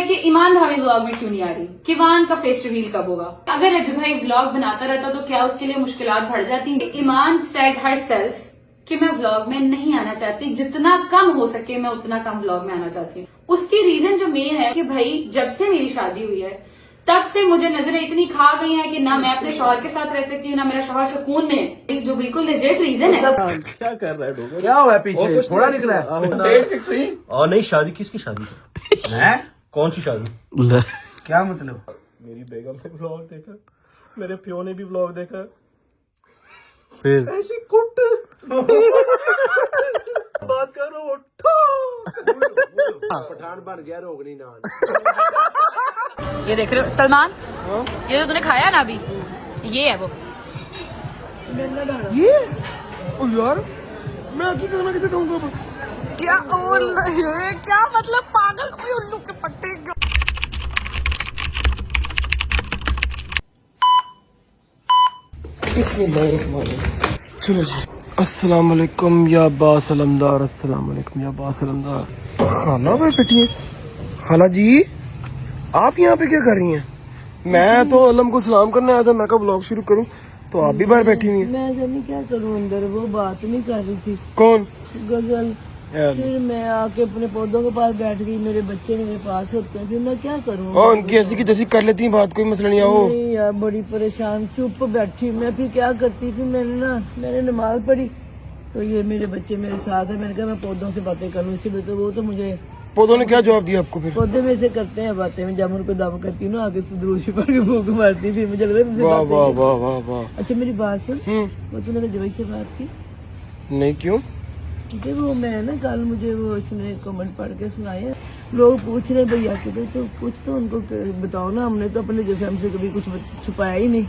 कि ईमान भाभी व्लॉग में क्यों नहीं आ रही, किवान का फेस रिवील कब होगा। अगर रजू भाई व्लॉग बनाता रहता तो क्या उसके लिए मुश्किलात बढ़ जाती। ईमान सेड हर सेल्फ कि मैं व्लॉग में नहीं आना चाहती, जितना कम हो सके मैं उतना कम व्लॉग में आना चाहती हूँ। उसकी रीजन जो मेन है कि भाई जब से मेरी शादी हुई है तब से मुझे नजरें इतनी खा गई हैं कि ना मैं अपने शौहर के साथ रह सकती हूँ ना मेरा शौहर सुकून में, जो बिल्कुल लेजिट रीजन है। क्या कर रहा है डोगर? क्या हुआ है पीछे? थोड़ा निकला है। डेट फिक्स हुई और नहीं शादी किसकी शादी है? कौन सी शादी? क्या मतलब? मेरी बेगम ने व्लॉग देखा, मेरे प्यो ने भी व्लॉग देखा, फिर ऐसी कुट बात करो उठो। पठान बन गया रोगनी नान। ये देख रहे हो सलमान, ये जो तूने खाया ना अभी, ये है वो। ये ओ यार मैं आगे खाना कैसे खाऊंगा? क्या क्या मतलब पागल हुई उल्लू के पट्टे। चलो जी, अस्सलाम वालेकुम या बासलमदार, अस्सलाम वालेकुम या बासलमदार। खाना पे बैठी है खाला जी, आप यहाँ पे क्या कर रही हैं? मैं तो अलम को सलाम करने आया था, मैं कब ब्लॉग शुरू करूं, तो आप भी बाहर बैठी हुई हैं। मैं जानी क्या करूं, अंदर वो बात नहीं कर रही थी कौन? गजल। यार फिर मैं आके अपने पौधों के पास बैठ गई, मेरे बच्चे मेरे पास होते हैं, फिर मैं क्या करूं? और उनकी ऐसी की जैसी कर लेती हैं बात, कोई मसला नहीं आओ। नहीं यार, बड़ी परेशान चुप बैठी मैं, फिर क्या करती। फिर मैंने नमाज पढ़ी तो ये मेरे बच्चे मेरे साथ है, मैंने कहा मैं पौधों से बातें करूं, इसीलिए तो वो तो मुझे पौधों ने क्या जवाब दिया आपको? फिर पौधे में से करते हैं बातें, मैं जब उनको दम करती हूँ ना आगे से दुरूशी पढ़ के भूख मारती, फिर मुझे लग रहा है मुझसे वाह बातें वाह करती। वाह वाह वाह। अच्छा मेरी बात सुन, वो तूने जवाई से बात की? नहीं क्यों? ठीक वो मैं ना कल मुझे वो इसने कमेंट पढ़ के सुनाए, लोग पूछ रहे भैया के तो कुछ तो उनको बताओ ना, हमने तो अपने जैसे हमसे कभी कुछ छुपाया ही नहीं,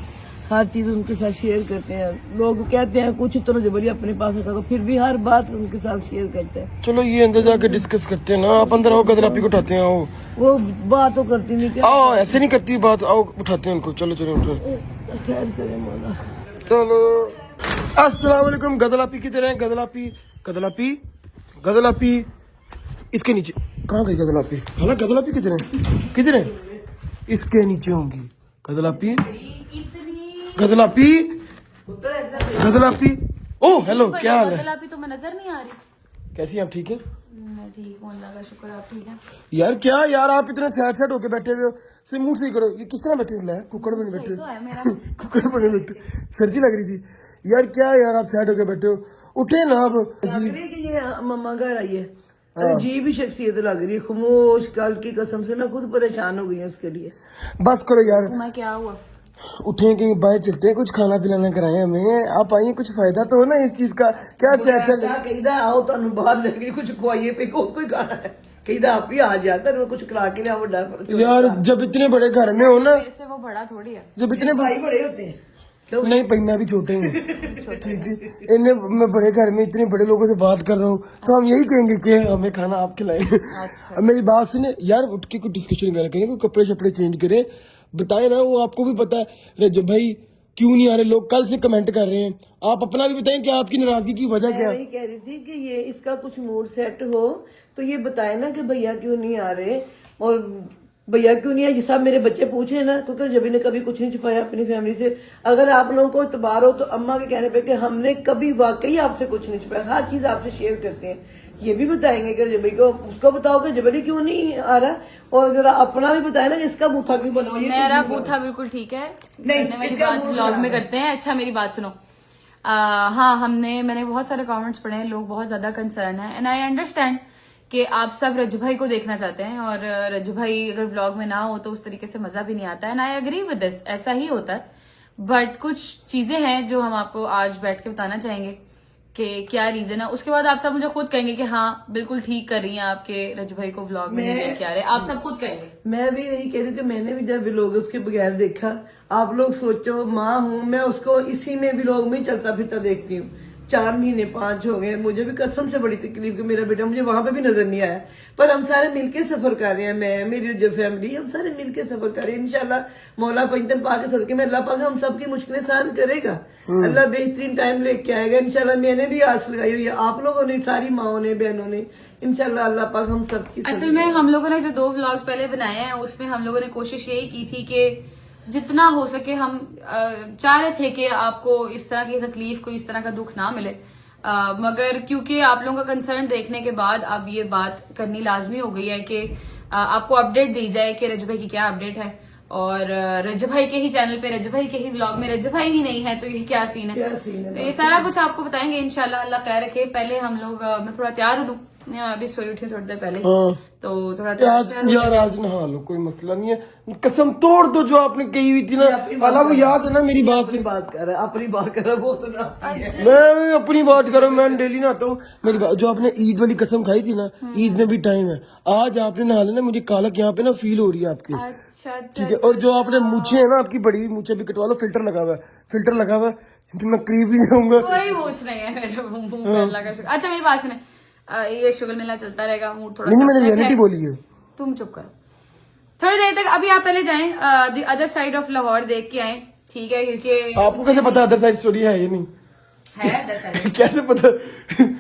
हर चीज उनके साथ शेयर करते हैं। लोग कहते हैं कुछ तो जबरी अपने पास रखा, तो फिर भी हर बात उनके साथ शेयर करते हैं। चलो ये अंदर जाके डिस्कस करते हैं ना, आप अंदर आओ, गदलापी को उठाते हैं। आओ वो बात तो करती नहीं, क्या आओ, ऐसे नहीं करती बात, आओ उठाते हैं उनको। चलो चलो उठो, खैर करे मौला। चलो। अस्सलाम वालेकुम। गदलापी किधर है? गदलापी गदलापी गदलापी इसके नीचे कहाँ गई गदलापी? खाला गदलापी किधर है? किधर है? इसके नीचे होंगी गदलापी। गदलापी गदलापी ओ हेलो, क्या हाल है? गदलापी तुम्हें नजर नहीं आ रही? कैसी हैं आप? ठीक है? मैं ठीक हूँ, अल्लाह का शुक्र, आप ठीक है? यार क्या यार, आप इतने सैड सैड होके बैठे हुए हो, से मूड सही करो। ये किस तरह बैठे हो? कुकड़ बने बैठे तो है मेरा। कुकड़ बने बैठे, सर्दी लग रही थी यार। क्या यार आप सैड होके बैठे हो, उठे ना अब। लग रही है कि ये मम्मा घर आई है, अजीब ही शख्सियत लग रही है, खामोश, कल की कसम से ना खुद परेशान हो गई है उसके लिए। बस करो यार, मैं क्या हुआ? उठे कहीं बाहर चलते हैं, कुछ खाना पिलाना कराए हमें। आप आइए, कुछ फायदा तो हो ना इस चीज का। क्या सैड क्या कहीदा आओ तुम बाहर लेके कुछ खुआइए पे कोई खाना है, कहीदा आप ही आ जाता है कुछ खिला के लिया बड़ा। यार जब इतने बड़े घर में हो ना, मेरे से वो बड़ा थोड़ी है। जब इतने भाई बड़े होते हैं। नहीं भाई मैं भी छोटे हूँ, ठीक है। इन्हें मैं बड़े घर में इतने बड़े लोगों से बात कर रहा हूँ, तो हम यही कहेंगे कि हमें खाना आप खिलाएं। अच्छा। अब मेरी बात सुने यार, उठ के कुछ डिस्कशन वगैरह करें, कोई कपड़े शपड़े चेंज करें, बताए ना। वो आपको भी पता है रजब भाई क्यों नहीं आ रहे, लोग कल से कमेंट कर रहे हैं। आप अपना भी बताएं कि आपकी नाराजगी की वजह क्या मैं है? वही कह रही थी कि ये इसका कुछ मूड सेट हो तो ये बताए ना कि भैया क्यों नहीं आ रहे, और भैया क्यों नहीं आए। जिस मेरे बच्चे पूछ रहे ना, क्योंकि जबी ने कभी कुछ नहीं छुपाया अपनी फैमिली से। अगर आप लोगों को इतबार हो तो अम्मा के कहने पे कि हमने कभी वाकई आपसे कुछ नहीं छुपाया, हर चीज आपसे शेयर करते हैं। ये भी बताएंगे कि जबी को, उसको बताओ कि जबरी क्यों नहीं आ रहा, और जरा अपना भी बताए ना कि इसका बूथा क्यों बना। मेरा बूथा बिल्कुल ठीक है, नहीं, मेरी इसका बात मुंह व्लॉग में खराब है। करते हैं। अच्छा मेरी बात सुनो। हाँ, मैंने बहुत सारे कमेंट्स पढ़े हैं, लोग बहुत ज्यादा कंसर्न है, एंड आई अंडरस्टैंड कि आप सब रज्जू भाई को देखना चाहते हैं, और रज्जू भाई अगर व्लॉग में ना हो तो उस तरीके से मजा भी नहीं आता है, and I agree with this, ऐसा ही होता है। बट कुछ चीजें हैं जो हम आपको आज बैठ के बताना चाहेंगे कि क्या रीजन है। उसके बाद आप सब मुझे खुद कहेंगे कि हाँ बिल्कुल ठीक कर रही हैं आपके रज्जू भाई को व्लॉग में नहीं लेके आ रहे, आप सब खुद कहेंगे। मैं भी यही कह रही थी, मैंने भी जब व्लॉग उसके बगैर देखा, आप लोग सोचो माँ हूँ मैं, उसको इसी में व्लॉग में चलता फिरता देखती हूँ। 4 महीने 5 हो गए, मुझे भी कसम से बड़ी तकलीफ कि मेरा बेटा मुझे वहां पे भी नजर नहीं आया। पर हम सारे मिलके सफर कर रहे हैं, मैं मेरी जो फैमिली, हम सारे मिलके सफर कर रहे हैं। इंशाल्लाह मौला पंजतन पाक के सदके में अल्लाह पाक हम सबकी मुश्किलें सहन करेगा, अल्लाह बेहतरीन टाइम लेके आएगा इंशाल्लाह। मैंने भी आस लगाई हुई है, आप लोगों ने, सारी माओ ने, बहनों ने, इंशाल्लाह अल्लाह पाक हम सबकी असल में हम लोगों ने जो 2 व्लॉग्स पहले बनाए हैं उसमें हम लोगों ने कोशिश यही की थी कि जितना हो सके हम चाह रहे थे कि आपको इस तरह की तकलीफ, कोई इस तरह का दुख ना मिले, मगर क्योंकि आप लोगों का कंसर्न देखने के बाद अब ये बात करनी लाजमी हो गई है कि आपको अपडेट दी जाए कि रज्जू भाई की क्या अपडेट है। और रज्जू भाई के ही चैनल पे, रज्जू भाई के ही व्लॉग में रज्जू भाई ही नहीं है तो ये क्या सीन है, तो ये सारा कुछ आपको बताएंगे इंशाल्लाह, अल्लाह खैर रखे। पहले हम लोग मैं थोड़ा तैयार हो लूं, अभी सोई उठी थोड़ी देर पहले, तो थोड़ा यार आज नहा लो, कोई मसला नहीं है। कसम तोड़ दो जो आपने कही हुई थी ना, अल्लाह वो याद है ना मेरी बात से। बात कर रहा है, अपनी बात कर रहा है, वो तो ना मैं अपनी बात कर रहा हूँ, मैं डेली नहाता हूँ। मेरी बात जो आपने ईद वाली कसम खाई थी ना, ईद में भी टाइम है, आज आपने नहा लेना। मुझे कालक यहाँ पे ना फील हो रही है आपकी, अच्छा ठीक है। और जो आपने मूछे है ना आपकी बड़ी हुई मूछे भी कटवा लो, फिल्टर लगा हुआ है, फिल्टर लगा हुआ है, तो मैं करीब ही जाऊंगा। कोई पूछ नहीं है मेरे मुंह पे, अल्लाह का शुक्र। अच्छा मेरी बात सुने, ये शुगर मिलना चलता रहेगा, मूड थोड़ा नहीं मैंने upset रियलिटी है। बोली है। तुम चुप करो थोड़ी देर तक, अभी आप पहले जाएं the other side of Lahore देख के आए, ठीक है, क्योंकि आपको कैसे पता अदर साइड स्टोरी है ये नहीं? है अदर साइड कैसे पता?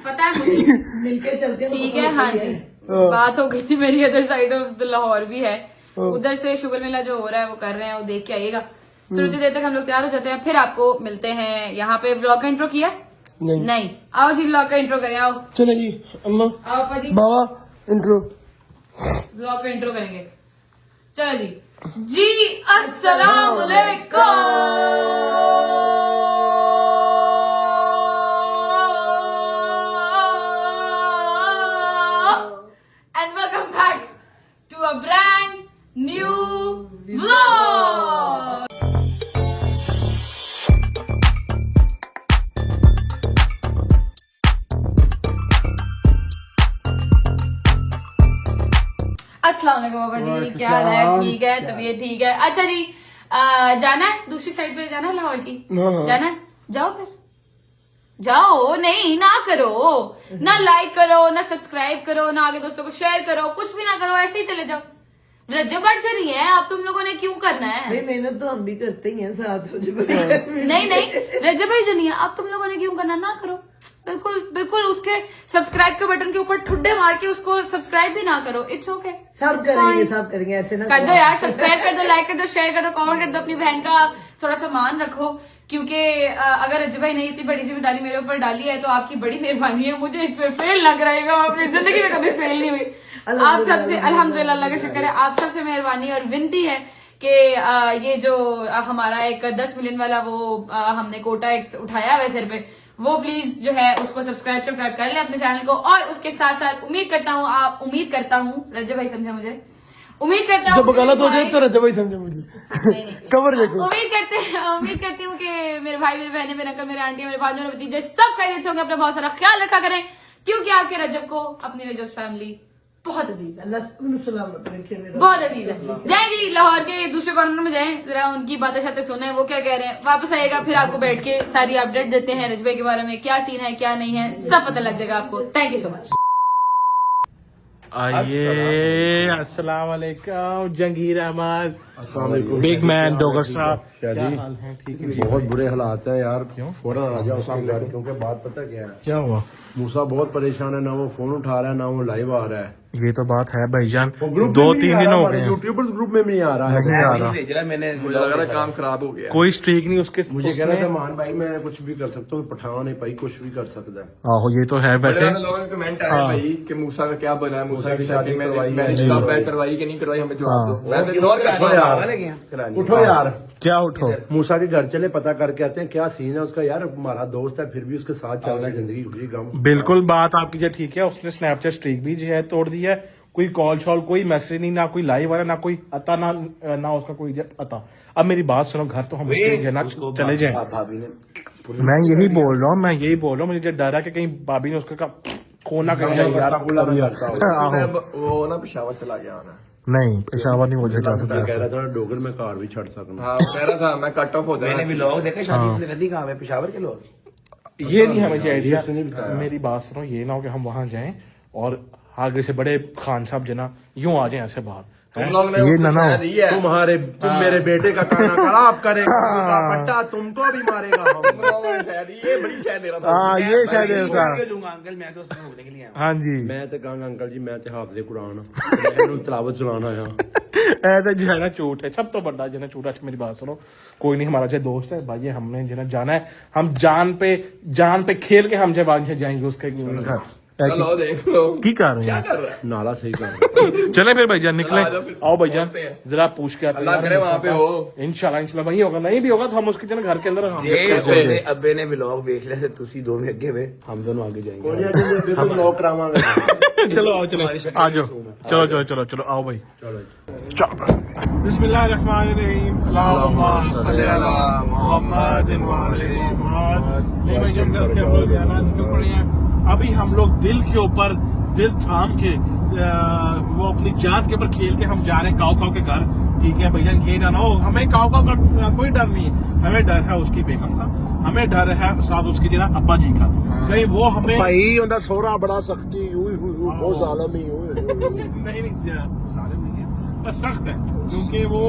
पता है मुझे, मिलके चलते हैं, ठीक है। हाँ जी, बात हो गई थी मेरी, other side of the Lahore भी है, उधर से शुगर मेला जो हो रहा है वो कर रहे हैं, वो देख के आइएगा। फिर उतनी देर तक हम लोग तैयार हो जाते हैं, फिर आपको मिलते हैं। यहाँ पे ब्लॉग का इंट्रो किया नहीं, आओ जी ब्लॉग का इंट्रो करें, आओ चलो जी अम्मा आओ पाजी, बाबा इंट्रो। ब्लॉग का इंट्रो करेंगे, चलो जी। जी अस्सलाम वालेकुम and welcome back to a brand new vlog. अस्सलाम वालेकुम बाबा जी, क्या हाल है? ठीक है, तबीयत ठीक है। अच्छा जी, जाना है दूसरी साइड पे, जाना है लाहौर की, जाना है, जाओ फिर जाओ। नहीं ना करो, ना लाइक करो, ना सब्सक्राइब करो, ना आगे दोस्तों को शेयर करो, कुछ भी ना करो, ऐसे ही चले जाओ। रज्जब बढ़ रही है, अब तुम लोगों ने क्यों करना है? भाई मेहनत तो हम भी करते ही हैं साथ। नहीं रज्जब भाई जो नहीं है, अब तुम लोगों ने क्यों करना, ना करो। बिल्कुल बिल्कुल उसके सब्सक्राइब के बटन के ऊपर ठुड्डे मार के उसको सब्सक्राइब भी ना करो, इट्स ओके। सब करेंगे, सब करेंगे, ऐसे ना कर दो यार, सब्सक्राइब कर दो, लाइक कर दो, शेयर कर दो, कमेंट कर दो, अपनी बहन का थोड़ा सा मान रखो, क्योंकि अगर रज्जू भाई ने इतनी बड़ी जिम्मेदारी मेरे ऊपर डाली है तो आपकी बड़ी मेहरबानी है, मुझे इस पे फेल लग रहेगा, मैं अपनी जिंदगी में कभी फेल नहीं हुई। आप सबसे अल्हम्दुलिल्लाह, अल्लाह का शुक्र है, आप सबसे मेहरबानी और विनती है कि ये जो हमारा एक 10 मिलियन वाला वो हमने कोटा एक उठाया हुआ है सिर पे, वो प्लीज जो है उसको सब्सक्राइब कर ले अपने चैनल को। और उसके साथ साथ उम्मीद करता हूँ रज्जू भाई समझे मुझे, उम्मीद करता हूँ जब गलत हो जाए तो रज्जू भाई समझे मुझे। कवर देखो। उम्मीद करती हूँ कि मेरे भाई, मेरे बहने, मेरे अंकल, मेरे आंटी, मेरे भांजों, मेरे भतीजे सब खैरियत से होंगे, अपना बहुत सारा ख्याल रखा करें, क्योंकि आपके रजब को अपनी रजब फैमिली बहुत अजीज है, अल्लाह सलामत रखे मेरा, बहुत अजीज है। जाए जी लाहौर के दूसरे कॉर्नर में जाएं, जरा उनकी बातें शातें सुने, वो क्या कह रहे हैं। वापस आएगा फिर आपको बैठ के सारी अपडेट देते हैं रजबे के बारे में, क्या सीन है क्या नहीं है, सब पता लग जाएगा आपको। Thank you so much. आइए अस्सलाम वालेकुम Jangir Ahmed, big man doctor साहब, क्या हाल है? ठीक है, बहुत बुरे हालात हैं यार, क्यों फौरन आ जाओ उसके घर, क्योंकि बात पता क्या है, क्या हुआ? मूसा बहुत परेशान है, ना वो फोन उठा रहा है ना वो लाइव आ रहा है। ये तो बात है भाईजान, ग्रुप 2-3 दिन हो गए हैं, यूट्यूबर्स ग्रुप में भी नहीं आ रहा है, नहीं आ रहा, मुझे लग रहा है काम खराब हो गया। कोई स्ट्रीक नहीं उसके, मुझे कह रहा था मान भाई मैं कुछ भी कर सकता हूँ, पठान नहीं पाई कुछ भी कर सकता है। आहो ये तो है वैसे। लोगों के कमेंट आए भाई कि मूसा का क्या बना है, मूसा की शादी में मैरिज कब है, करवाई कि नहीं करवाई, हमें जवाब दो। मैं तो इग्नोर कर रहा हूं। उठो यार, क्या उठो? मूसा के घर चले, पता करके आते हैं क्या सीन है उसका। यार हमारा दोस्त है, फिर भी उसके साथ चलना है, जिंदगी खुशी गम। बिल्कुल बात आपकी जो ठीक है, उसने स्नैपचैट स्ट्रीक भी जो है तोड़ दी है, कोई कॉल शॉल कोई मैसेज नहीं, ना कोई लाइव आया, ना कोई अता, ना उसका कोई अता। अब मेरी बात सुनो, घर तो हम ना चले जाए, भाभी ने मैं यही बोल रहा हूँ, मुझे डर है कि कहीं भाभी ने उसका खोना कर दिया। वो ना पेशावर चला गया ना, नहीं पेशावर नहीं मुझे जा सकता कह रहा था डोगर में कार भी छड़ सकता। हाँ कह रहा था मैं कट ऑफ हो जाए। मैंने भी लोग देखे शादी इसने करनी कहाँ है, पेशावर के लोग। ये नहीं हमें आइडिया, मेरी बात सुनो, ये ना हो कि हम वहां जाएं और आगे से बड़े खान साहब जना यूं आ जाए ऐसे बाहर, तुम लोग ने ये उसको ना शायद ही है तुम मेरे बेटे का खाना खराब करेगा पट्टा तुमको भी मारेगा हम। तुम लोगों ने शायद ये बड़ी शायद दे रहा था हाँ ये शायद था। अंकल मैं तो उसको रोकने के लिए आया हाँ जी मैं तो कहूँगा अंकल जी मैं तो हाफिज़े कुरान मैं तलावत चलाना आया। ऐसा जो है ना झूठ है, सब तो बड़ा जो है ना झूठ। अच्छा मेरी बात सुनो, कोई नहीं, हमारा जो दोस्त है भाई, हमने जो है ना जाना है, हम जान पे खेल के हम जब आगे जाएंगे उसके घर। चलो देख लो की कर रहे क्या हैं कर रहा है नाला सही कर चले फिर भाईजान निकले। आ जाओ फिर। आओ भाईजान पहुंचते हैं। जरा पूछ के आते हैं अल्लाह यार करे वहाँ पे हो। इंशाल्लाह वही होगा, नहीं भी होगा तो हम उसके जो है ना घर के अंदर हम जे अब्बे ने व्लॉग देख लिया तुसी दो में अगे वे हम दोनों आगे जाएंगे हम लोग करावांगे। चलो आओ चलो आ जाओ चलो चलो चलो चलो आओ भाई चलो। बिस्मिल्लाहिर्रहमानिर्रहीम अल्लाहुम्मा सल्ली अला मुहम्मदिन व आले मुहम्मद। नहीं भाई जब घर से हम लोग जाना निकल पड़े हैं। अभी हम लोग दिल के ऊपर दिल थाम के वो अपनी जान के ऊपर खेल के हम जा रहे हैं काऊ काऊ के घर। ठीक है भैया ये ना हो, हमें काऊ काऊ का कोई डर नहीं है, हमें डर है उसकी बेगम का, हमें डर है साथ उसकी जो है अब्बा जी का। कहीं वो हमें भाई उनका सोहरा बड़ा सख्ती बहुत जालिम ही नहीं सारे नहीं है बस सख्त है, क्योंकि वो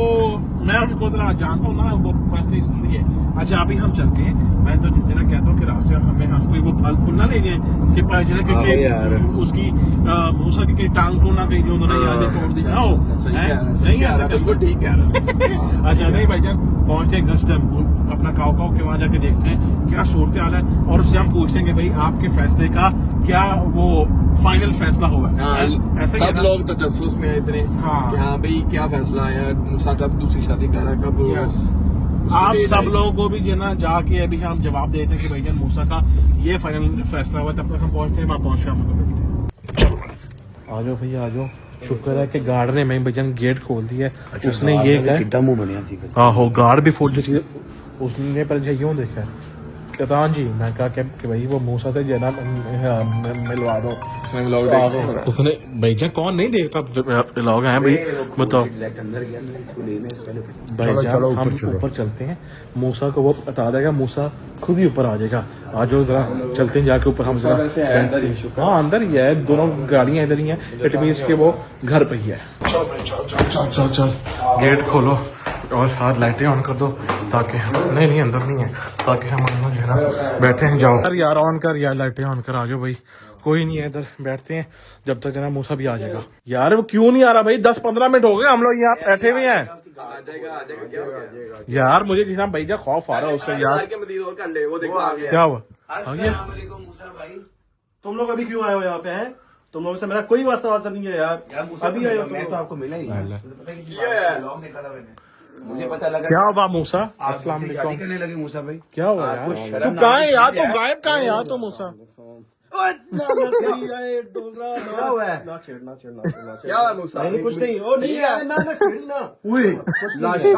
मैं उनको इतना जानता हूँ ना, वो पर्सनली इसलिए। अच्छा अभी हम चलते हैं, मैं तो जितना कहता हूँ कि रास्ते हमें हम कोई वो फल फूल ना ले गए कि क्योंकि उसकी मूसा की टांग को ना कहीं जो उन्होंने यादें तोड़ दी ना हो। सही कह रहा बिल्कुल ठीक कह रहा अच्छा नहीं भाईजान पहुंचे घर से अपना काऊ काऊ के वहां जाके देखते हैं क्या सूरत हाल है, और उससे हम पूछते हैं कि भाई आपके फैसले का क्या वो फाइनल फैसला होगा। ऐसा ही है सब ना? लोग तो जसूस में इतने हाँ। कि हाँ भाई क्या फैसला आया, मूसा कब दूसरी शादी कर रहा है, कब Yes. उसकी आप डेट सब आई। लोगों को भी जो है ना जाके अभी हम जवाब देते हैं कि भैया मूसा का ये फाइनल फैसला हुआ, तब तक हम पहुंचते हैं, वहां पहुंच के हम लोग मिलते हैं। आ जाओ भैया आ जाओ, शुक्र है कि गार्ड ने मैं भैया गेट खोल दिया है। उसने ये कहा किड्डा मुंह बनया सी आहो गार्ड भी फुल चाहिए, उसने पर यूं देखा कहता हाँ जी, मैं कहा कि भाई वो मूसा से जो है ना मिलवा दो। उसने व्लॉग देखा उसने भैया कौन नहीं देखता लोग हैं भाई बताओ। डायरेक्ट अंदर गया इसको लेने से पहले भाई चलो, हम ऊपर चलो। ऊपर चलते हैं, मूसा को वो बता देगा, मूसा खुद ही ऊपर आ जाएगा। आ जाओ जरा चलते हैं जाके ऊपर हम जरा। वैसे है अंदर ही, शुक्र। हाँ अंदर ही है, दोनों गाड़ियां इधर ही हैं, इट मीन्स के वो घर पे ही है। चल चल चल गेट खोलो और साथ लाइटें ऑन कर दो ताकि हम नहीं अंदर नहीं है, ताकि हम अंदर जो है ना बैठे हैं। जाओ यार ऑन कर यार, लाइटें ऑन कर, आ जाओ भाई, कोई नहीं है इधर, बैठते हैं जब तक जना मूसा भी आ जाएगा। यार वो क्यों नहीं आ रहा भाई, 10-15 मिनट हो गए हम लोग यहाँ बैठे हुए हैं। आ जाएगा क्या हो गया? यार मुझे जितना भैया खौफ आ रहा है उससे यार। के मजीद और कर ले, वो देखो आ गया। क्या हुआ आ गया? अस्सलाम वालेकुम मूसा भाई। तुम लोग अभी क्यों आए हो यहाँ पे हैं? तुम लोगों से मेरा कोई वास्ता नहीं है यार मूसा अभी आए हो मैं तुम तो लोग। आपको मिला ही नहीं। मुझे पता है कि व्लॉग देखा था मैंने, मुझे पता लगा क्या हुआ मूसा? आप अस्सलाम मुझसे वालेकुम। शादी करने लगे मूसा भाई। क्या हुआ आपको यार? शर्म तू कहाँ है आनी यार? चाहिए तू गायब कहाँ है यार? तू मूसा क्या हुआ है? ना छेड़ क्या हुआ मूसा? नहीं कुछ नहीं, ओ नहीं है ना छेड़ी ना। लाशा नहीं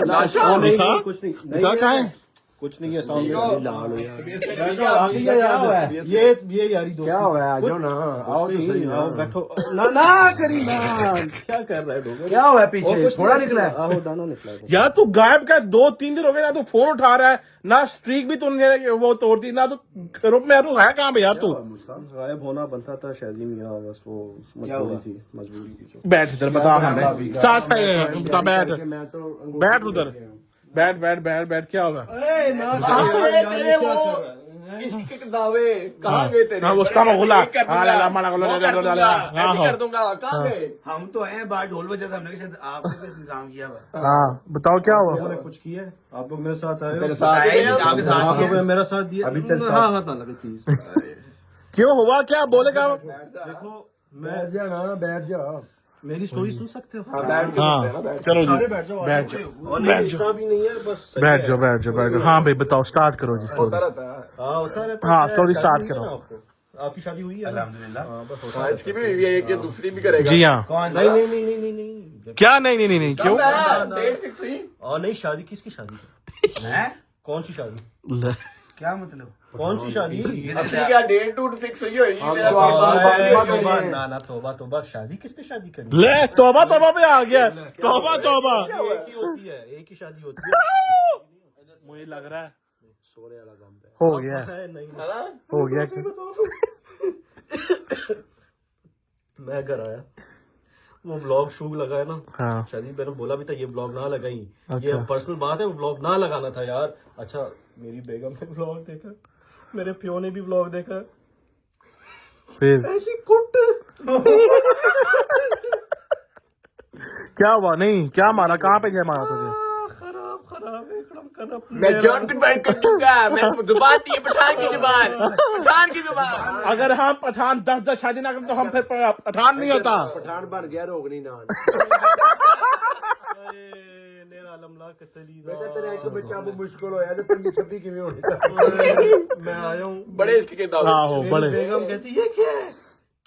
लाशा? ओ, नहीं दिखा? नहीं, कुछ नहीं दिखा कहाँ है? कुछ नहीं है सामने देखो। लाल हो यार। क्या आ गया याद, ये यारी दोस्ती। क्या हुआ है? आ जाओ ना, आओ तो कुछ सही नहीं, ना। आओ बैठो ना ना करी ना, क्या कर रहा है डोगर? क्या हुआ है और पीछे? कुछ थोड़ा नहीं, निकला है। आहो दाना निकला है। यार तू गायब का 2-3 दिन हो गए ना, तू फोन उठा रहा है ना, स्ट्रीक भी तूने वो तोड़ दी ना, तो ग्रुप में तू है कहाँ पे यार? तू गायब होना बनता था शायद मियाँ, बस वो मजबूरी थी जो। बैठ इधर, बता हमें साथ बता, बैठ मैं तो बैठ उधर, बैठ बैठ बैठ बैठ, क्या होगा? इसके दावे कहाँ गए तेरे? हाँ, उसका मगुला। एक कर दूंगा, हाँ, ला, ला, ला, ला, वो ला, कर ला, दूंगा, ला, हाँ, ऐसे हाँ। कर दूंगा, कहाँ गए? हम तो हैं बाहर ढोल बजा था, हमने कहा शायद आपने कुछ इंतजाम किया हुआ। हाँ बताओ क्या हुआ? मैंने कुछ किया है? आप लोग मेरे साथ आए तेरे हो? साथ आए, गए? आपके साथ आप लोग ने मेरा साथ दिया? अभी तेरे साथ- हाँ हाथ ना लगे प्लीज। क्यों हुआ क्या? बोलेगा? देखो बैठ जा ना, बैठ जा। मेरी स्टोरी सुन सकते हो? हाँ, बैठ के बोलते हैं ना, बैठ। चलो सारे जी बैठ जाओ, बैठ बैठ जाओ, बैठ जाओ भी नहीं है, बस सही बैठ है। जाओ बैठ जाओ बैठ जाओ। हाँ भाई बताओ, स्टार्ट करो जी होता स्टोरी। रहता है। हाँ होता रहता हाँ, है। story शादी start हुई है करो। ना आपको? आपकी शादी हुई है ना? अल्हम्दुलिल्लाह। हाँ, बस होता हाँ, है। इसकी भी हुई है, कि दूसरी भी करेगा। जी हाँ। कौन? नहीं नहीं नहीं नहीं नहीं नहीं क्या नहीं नहीं नहीं नहीं क्यों? डेट फिक्स हुई? और नहीं, शादी किसकी शादी? हैं? कौन सी शादी? ले। क्या मतलब? कौन सी शादी? अपनी क्या डेट टूट फिक्स हुई होगी? मेरा तो कोई आप- बात नहीं आप- होगी। आप- ना ना, तौबा तौबा, शादी किसने शादी करी? ले तौबा तौबा पे आ गया, तौबा तौबा। एक ही होती है, एक ही शादी होती है। मुझे लग रहा है सोने वाला काम है। हो गया, है नहीं। है ना? हो गया। मैं घर आया, वो व्लॉग शूट लगाया ना, हाँ। शादी मैंने बोला भी था ये व्लॉग ना लगाई, ये अच्छा। पर्सनल बात है, वो व्लॉग ना लगाना था यार। अच्छा मेरी बेगम ने व्लॉग देखा, मेरे प्यो ने भी व्लॉग देखा, फिर ऐसी कुट क्या हुआ? नहीं क्या मारा? कहाँ पे गया मारा तुझे? खराब खराब एकदम खराब। मैं जॉन कन्वर्ट कर दूंगा, मैं जुबान थी पठान की जुबान, पठान की जुबान। अगर हम पठान 10 शादी ना करें तो हम फिर पठान नहीं होता। पठान बन गया रोगनी नान। बेटा तेरे एक बच्चा अब मुश्किल होया तो 25-26 किवें होने चाहिए। मैं आया हूँ, बड़े इसके दावे। आहो मेरी बड़े। बेगम कहती ये क्या है,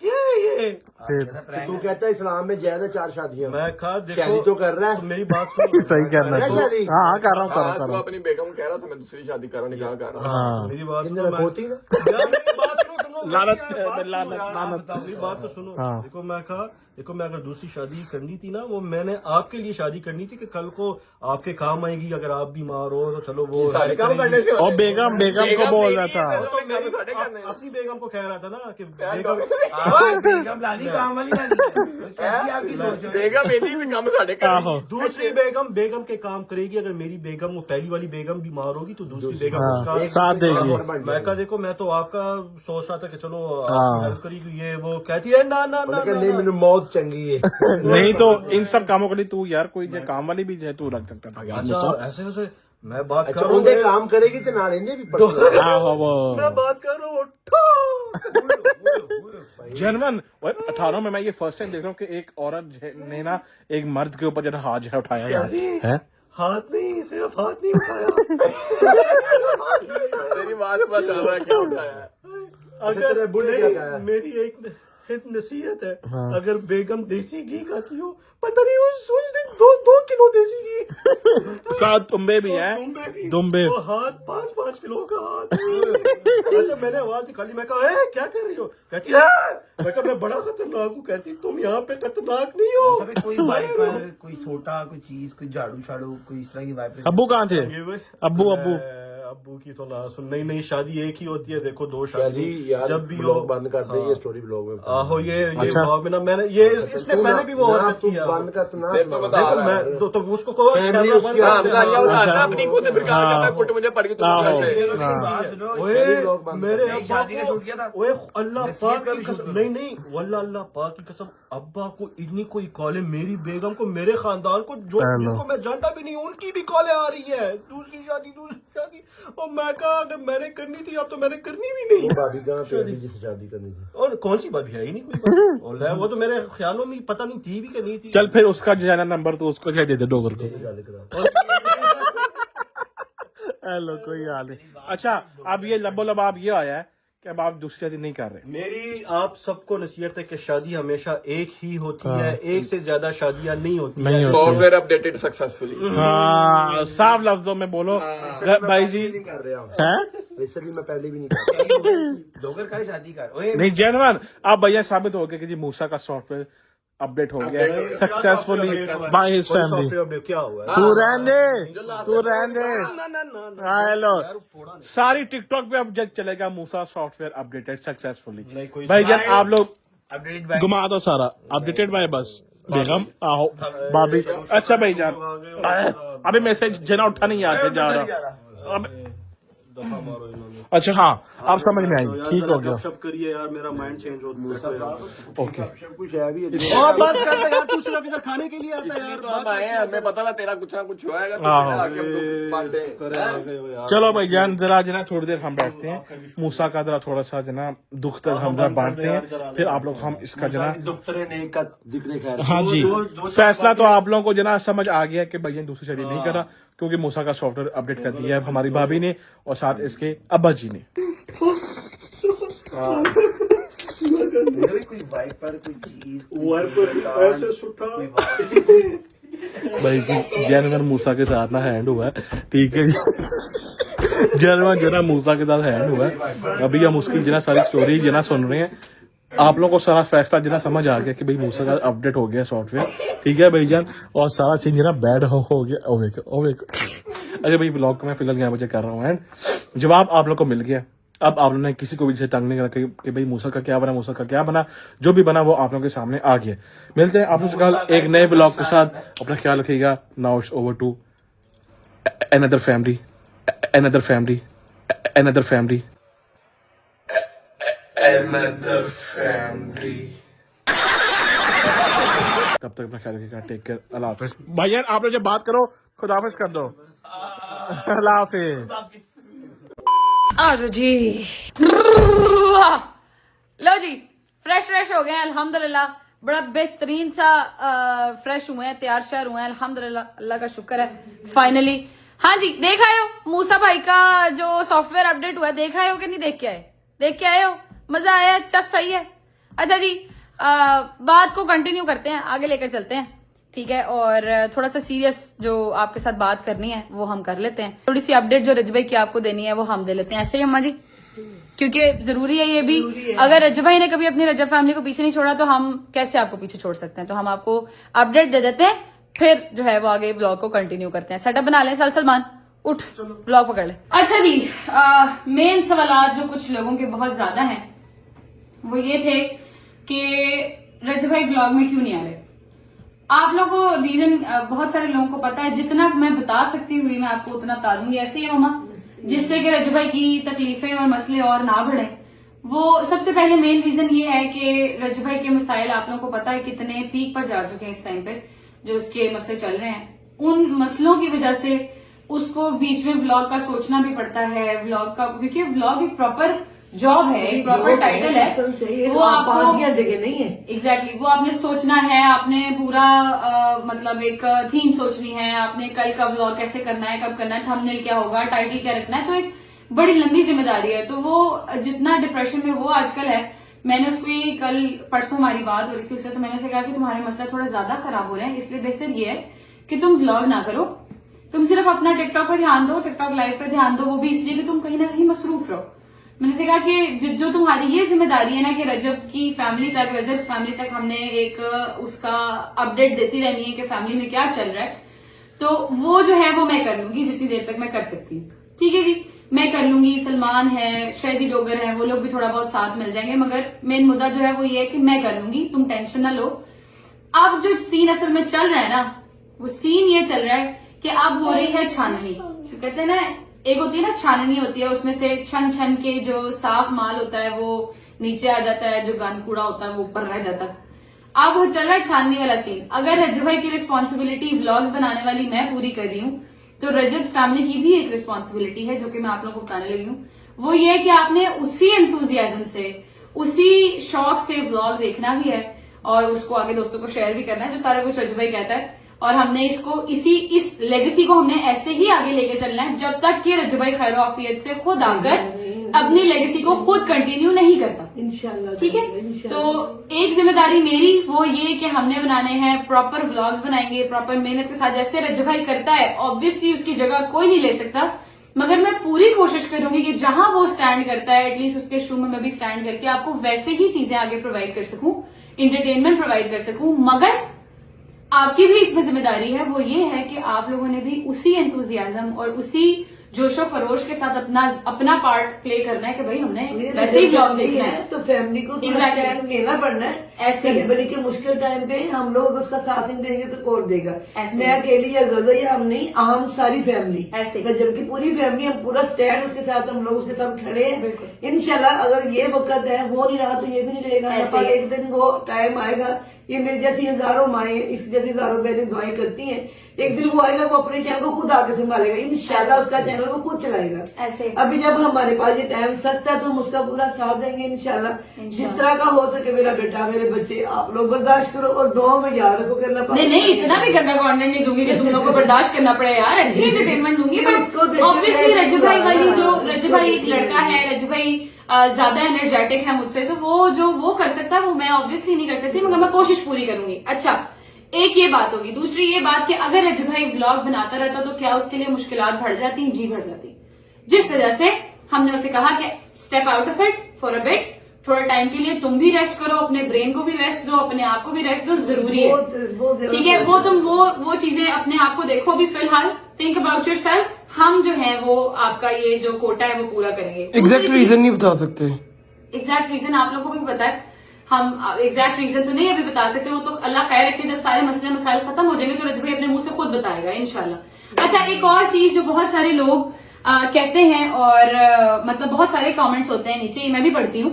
क्या है ये? फिर तू कहता है इस्लाम में जायज है 4 शादियां। मैं कहा देखो शादी तो कर रहा है। मेरी बात सुनो, सही करना क्या तू। शादी? हाँ कर रहा हूँ, कर रहा हाँ, हूँ, कर तो रहा हूँ। अपनी बेगम को कह रहा था मैं दूसरी शादी कर रहा हूँ, निकाह कर रहा हूँ। हाँ मेरी बात कितने सुनो, होती ना यार मेरी बात सुनो तुम लोग, लानत यार, बात सुनो लानत, यार, लानत। मेरी बात तो सुनो। हाँ। देखो मैं कहा, देखो मैं अगर दूसरी शादी करनी थी ना, वो मैंने आपके लिए शादी करनी थी कि कल को आपके काम आएगी, अगर आप बीमार हो तो चलो वो सारे काम करने से और बेगम को बोल रहा था। तो मेरे सारे करने हैं। अपनी बेगम को कह रहा था ना कि बेगम लानी काम वाली लानी है। कैसी आपकी सोच है? बेगम मेरी भी काम साढ़े आहो। कर। दूसरी बेगम के काम करेगी। अगर मेरी बेगम, वो पहली वाली बेगम बीमार होगी तो दूसरी बेगम हाँ, उसका साथ देगी। मैं कहा देखो मैं तो आपका सोच रहा था कि चलो हाँ। आपकी हेल्प करेगी, ये वो कहती है ना ना ना, नहीं मैंने मौत चंगी है। नहीं तो इन सब कामों के लिए तू यार कोई जो काम वाली भी जो है तू रख सकता था यार। अच्छा ऐसे वैसे मैं बात अच्छा कर रहा उनके हूँ, काम करेगी तो ना लेंगे भी पर्सनल। आहो वो मैं बात कर रहा हूँ। जनवन 18 में मैं ये फर्स्ट टाइम देख रहा हूँ कि एक औरत ने ना एक मर्द के ऊपर जो है हाथ जो है उठाया यार है। हाथ नहीं, सिर्फ हाथ नहीं उठाया। तेरी बात से पता चल रहा है क्या उठाया है। अगर बुढ़े क्या कहा? मेरी एक नसीहत है, अगर बेगम देसी घी खाती हो, पता नहीं वो सोच दे 2 किलो देसी घी, साथ तुम्बे भी है, दुम्बे भी, दुम्बे। वो हाथ 5-5 किलो का हाथ। अच्छा मैंने आवाज निकाली, मैं कहा ए, क्या कर रही हो? कहती है मैं कहा मैं बड़ा खतरनाक हूँ। कहती तुम यहाँ पे खतरनाक नहीं हो। अबे कोई वाइपर, कोई सोटा, कोई चीज, कोई झाड़ू शाड़ू, कोई इस तरह की वाइपर। अब्बू कहाँ थे? ये भाई, अब्बू अब्बू की तो ना सुन। नहीं शादी एक ही होती है, देखो 2 शादी जी यार जब भी हो। ब्लॉग बंद कर दे, ये स्टोरी ब्लॉग में आहो ये अच्छा। ब्लॉग में ना मैंने ये इसने पहले भी वो ना, हरकत तू किया। बंद कर तू ना तेरे को सुना। बता देखो रहा है। मैं तो उसको कहो फैमिली कैमरा उसकी बंद हाँ, कर दे। बताइए, हाँ। उठाता अपनी खुद फिर कहा कहता कुट मुझे पड़ गई तुम आहो। कैसे। बात सुनो, ओए ब्लॉग बंद मेरे नहीं, अब्बा शादी का को- शूट किया था। ओए अल्लाह नसीहत पाक का की भी शूट कसम, करो। नहीं वल्लाह अल्लाह पाक की कसम, अब्बा को इतनी कोई कॉलें, मेरी बेगम को, मेरे खानदान को, जो हेलो। जिनको मैं जानता भी नहीं उनकी भी कॉलें आ रही है, दूसरी शादी। और मैं कहा अगर मैंने करनी थी अब तो मैंने करनी भी नहीं। भाभी कहाँ पे अभी जिससे शादी करनी थी? और कौन सी बात है ही नहीं कोई। और वो तो मेरे ख्यालों में पता नहीं थी भी कि नहीं थी। चल फिर उसका जो है ना नंबर तो उसको दे दे डोगर को। हेलो कोई हाल नहीं। अच्छा अब ये लबो लब आप ये आया है कि अब आप दूसरी शादी नहीं कर रहे। मेरी आप सबको नसीहत है कि शादी हमेशा एक ही होती है, एक से ज्यादा शादियां नहीं होती नहीं है। होती। Software updated successfully. हाँ साफ लफ्जों में बोलो भाई जी नहीं कर रहे हम। हैं? वैसे भी मैं पहले भी नहीं कर रहा। डोगर का शादी कर। ओए नहीं जेनवन अब भैया साबित हो गया कि जी मूसा का सॉफ्टवेयर अपडेट हो गया है सक्सेसफुली बाय हिज कोई फैमिली। सॉफ्टवेयर अपडेट क्या हुआ है? तू रहने दे। हेलो सारी टिकटॉक पे अब जब चलेगा मूसा सॉफ्टवेयर अपडेटेड सक्सेसफुली। नहीं, कोई भाई जान आप लोग अपडेटेड बाय घुमा दो सारा अपडेटेड बाय बस बेगम आहो भाभी। अच्छा भाई जान अभी मैसेज जना उठा नहीं आके जा रहा अब दफा मारो इन्होंने। अच्छा हाँ आप समझ में आई, ठीक हो गया। गपशप करिए यार, मेरा माइंड चेंज हो। ओके कुछ है भी और बस करते यार, तू सिर्फ इधर खाने के लिए आता है यार। तो हम आए हैं, हमें पता था तेरा कुछ ना कुछ होएगा तो हाँ। फिर आके हम दुख बांटे हैं। चलो भाई जान जरा जना थोड़ी देर हम बैठते हैं मूसा का जरा थोड़ा सा जना दुख तक हम जरा बांटते हैं फिर आप लोग हम इसका जना दुख्तरे ने का जिक्र खैर। हाँ जी फैसला तो आप लोगों को जना समझ आ गया कि भैया दूसरी शादी नहीं करा क्योंकि मूसा का सॉफ्टवेयर अपडेट कर दिया है हमारी भाभी ने और साथ इसके अब्बा जी ने। कोई वाइपर, कोई चीज, ऐसे सुठा भाई जी जनवर मूसा के साथ ना हैंड हुआ है ठीक है जनवर जना मूसा के साथ हैंड हुआ है। अभी हम उसकी जना सारी स्टोरी जना सुन रहे हैं। आप लोगों को सारा फैसला जना समझ आ गया कि भाई मूसा का अपडेट हो गया सॉफ्टवेयर ठीक है भाईजान और सारा सीन जना बैड हो गया। ओवे अच्छा भाई ब्लॉग को मैं फिलहाल 11 बजे कर रहा हूँ एंड जवाब आप लोग को मिल गया। अब आप लोगों ने किसी को भी जैसे तंग नहीं करा कि भाई मूसा का क्या बना, मूसा का क्या बना, जो भी बना वो आप लोगों के सामने आ गया। मिलते हैं आप लोगों से कल एक नए ब्लॉग के साथ। अपना ख्याल रखिएगा। Now it's over to another family, another family, another family, another family। तब तक अपना ख्याल रखिएगा। Take care. अल्लाह हाफिज। भाईजान आप लोग जब बात करो खुदा हाफिज कर दो। अल्लाह हाफिज। आ जाओ जी। लो जी, फ्रेश हो गए हैं अल्हम्दुलिल्लाह। बड़ा बेहतरीन सा फ्रेश हुए हैं, तैयार श्यार हुए हैं अल्हम्दुलिल्लाह, अल्लाह का शुक्र है फाइनली। हाँ जी, देख आए हो मूसा भाई का जो सॉफ्टवेयर अपडेट हुआ है, देख आए हो कि नहीं देख के आए? देख के आए हो? मजा आया? अच्छा सही है। अच्छा जी, बात को कंटिन्यू करते हैं, आगे लेकर चलते हैं, ठीक है। और थोड़ा सा सीरियस जो आपके साथ बात करनी है वो हम कर लेते हैं। थोड़ी सी अपडेट जो रजब भाई की आपको देनी है वो हम दे लेते हैं, ऐसे ही अम्मा जी, क्योंकि जरूरी है ये भी। अगर रजब भाई ने कभी अपनी रजब फैमिली को पीछे नहीं छोड़ा तो हम कैसे आपको पीछे छोड़ सकते हैं। तो हम आपको अपडेट दे देते हैं, फिर जो है वो आगे ब्लॉग को कंटिन्यू करते हैं। सेटअप बना लें सलमान, उठ ब्लॉग पकड़ ले। अच्छा जी, मेन सवाल जो कुछ लोगों के बहुत ज्यादा हैं वो ये थे कि रजब भाई ब्लॉग में क्यों नहीं आ रहे। आप लोगों को रीजन बहुत सारे लोगों को पता है, जितना मैं बता सकती हुई मैं आपको उतना बता दूंगी। ऐसे ही मामा, जिससे कि रजब भाई की तकलीफें और मसले और ना बढ़े। वो सबसे पहले मेन रीजन ये है कि रजब भाई के मसाइल आप लोगों को पता है कितने पीक पर जा चुके हैं इस टाइम पे, जो उसके मसले चल रहे हैं। उन मसलों की वजह से उसको बीच में व्लॉग का सोचना भी पड़ता है, व्लॉग का, क्योंकि व्लॉग एक प्रॉपर जॉब है, एक प्रॉपर टाइटल है, वो आपको 5 घंटे के नहीं है। एग्जैक्टली वो आपने सोचना है, आपने पूरा मतलब एक थीम सोचनी है, आपने कल का व्लॉग कैसे करना है, कब करना है, थंबनेल क्या होगा, टाइटल क्या रखना है, तो एक बड़ी लंबी जिम्मेदारी है। तो वो जितना डिप्रेशन में वो आजकल है, मैंने उसको ये कल परसों हमारी बात हो रही थी उससे, तो मैंने उसे कहा कि तुम्हारे मसला थोड़ा ज्यादा खराब हो रहे हैं, इसलिए बेहतर ये है कि तुम व्लॉग ना करो, तुम सिर्फ अपना टिकटॉक पे ध्यान दो, टिकटॉक लाइव पे ध्यान दो, वो भी इसलिए कि तुम कहीं ना कहीं मसरूफ रहो। मैंने से कहा कि जो तुम्हारी ये जिम्मेदारी है ना कि रजब की फैमिली तक, रजब फैमिली तक हमने एक उसका अपडेट देती रहनी है कि फैमिली में क्या चल रहा है, तो वो जो है वो मैं कर लूंगी जितनी देर तक मैं कर सकती हूँ। ठीक है जी, मैं कर लूंगी। सलमान है, शहजी डोगर है, वो लोग भी थोड़ा बहुत साथ मिल जाएंगे, मगर मेन मुद्दा जो है वो ये है कि मैं कर लूंगी, तुम टेंशन ना लो। अब जो सीन असल में चल रहा है ना, वो सीन ये चल रहा है कि अब हो रही है छाननी। तो कहते हैं ना, एक होती है ना छाननी होती है, उसमें से छन छन के जो साफ माल होता है वो नीचे आ जाता है, जो गंद कूड़ा होता है वो ऊपर रह जाता है। अब चल रहा है छाननी वाला सीन। अगर रजब भाई की रिस्पॉन्सिबिलिटी व्लॉग्स बनाने वाली मैं पूरी कर रही हूँ, तो रजब फैमिली की भी एक रिस्पॉन्सिबिलिटी है जो कि मैं आप लोगों को बताने लगी हूँ। वो ये है कि आपने उसी एंथुजियाज्म से, उसी शौक से व्लॉग देखना भी है और उसको आगे दोस्तों को शेयर भी करना है, जो सारा कुछ रजब भाई कहता है। और हमने इसको इस लेगेसी को हमने ऐसे ही आगे लेके चलना है जब तक कि रजब भाई खैर आफियत से खुद आकर अपनी लेगेसी को खुद कंटिन्यू नहीं करता। इंशाल्लाह, ठीक है। तो एक जिम्मेदारी मेरी वो ये कि हमने बनाने हैं, प्रॉपर व्लॉग्स बनाएंगे प्रॉपर मेहनत के साथ, जैसे रजब भाई करता है। ऑब्वियसली उसकी जगह कोई नहीं ले सकता, मगर मैं पूरी कोशिश करूंगी कि जहां वो स्टैंड करता है एटलीस्ट उसके शू में मैं भी स्टैंड करके आपको वैसे ही चीजें आगे प्रोवाइड कर सकूं, इंटरटेनमेंट प्रोवाइड कर सकूं। मगर आपकी भी इसमें जिम्मेदारी है, वो ये है कि आप लोगों ने भी उसी एंथुजियाज्म और उसी जोशो खरोश के साथ अपना पार्ट प्ले करना है कि भाई हमने वैसे ही व्लॉग देखना है। तो फैमिली को Exactly. लेना पड़ना है। ऐसे ही। बड़ी के मुश्किल टाइम पे हम लोग उसका साथ नहीं देंगे तो कौन देगा। ऐसे मैं अकेली या गजा या हम नहीं, हम सारी फैमिली ऐसे। जबकि पूरी फैमिली, हम पूरा स्टैंड उसके साथ, हम लोग उसके साथ खड़े हैं। बिल्कुल। इंशाल्लाह अगर ये वक्त है वो नहीं रहा तो ये भी नहीं रहेगा। ऐसे। एक दिन वो टाइम आएगा, ये मेरी जैसी हजारों माएं, इसकी जैसी हजारों बहनें दुआएं करती हैं, एक दिन वो आएगा वो अपने चैनल को खुद आके संभालेगा, इंशाल्लाह उसका चैनल वो खुद चलाएगा। ऐसे। अभी जब हमारे पास ये टाइम सख्त है तो हम उसका पूरा साथ देंगे इंशाल्लाह। जिस तरह का हो सके मेरा बेटा, मेरे बच्चे, आप लोग बर्दाश्त करो और दुआ में याद रखो करना। नहीं, इतना भी गंदा कंटेंट नहीं दूंगी कि तुम लोगों को बर्दाश्त करना पड़े यार, अच्छी एंटरटेनमेंट दूंगी। बट ऑब्वियसली रजब भाई वाली जो रजब भाई एक लड़का है, रजब भाई ज्यादा एनर्जेटिक है मुझसे, तो वो कर सकता है वो मैं ऑब्वियसली नहीं कर सकती, मगर मैं कोशिश पूरी करूंगी। अच्छा, एक ये बात होगी। दूसरी ये बात कि अगर रजब भाई व्लॉग बनाता रहता तो क्या उसके लिए मुश्किलात बढ़ जाती? जी बढ़ जाती। जिस वजह से हमने उसे कहा कि step out of it for a bit, थोड़ा टाइम के लिए तुम भी रेस्ट करो, अपने ब्रेन को भी रेस्ट दो, अपने आप को भी रेस्ट दो, जरूरी है। ठीक है, वो तुम वो चीजें अपने आप को देखो अभी फिलहाल, थिंक अबाउट योरसेल्फ, हम जो है वो आपका ये जो कोटा है वो पूरा करेंगे। एग्जैक्ट रीजन नहीं बता सकते। एग्जैक्ट रीजन आप लोगों को भी पता है, हम एग्जैक्ट रीजन तो नहीं अभी बता सकते, वो तो अल्लाह खैर रखे, जब सारे मसले मसाइल खत्म हो जाएंगे तो रजब भाई अपने मुंह से खुद बताएगा इंशाल्लाह। अच्छा, एक और चीज जो बहुत सारे लोग कहते हैं और मतलब बहुत सारे कमेंट्स होते हैं नीचे, मैं भी पढ़ती हूँ,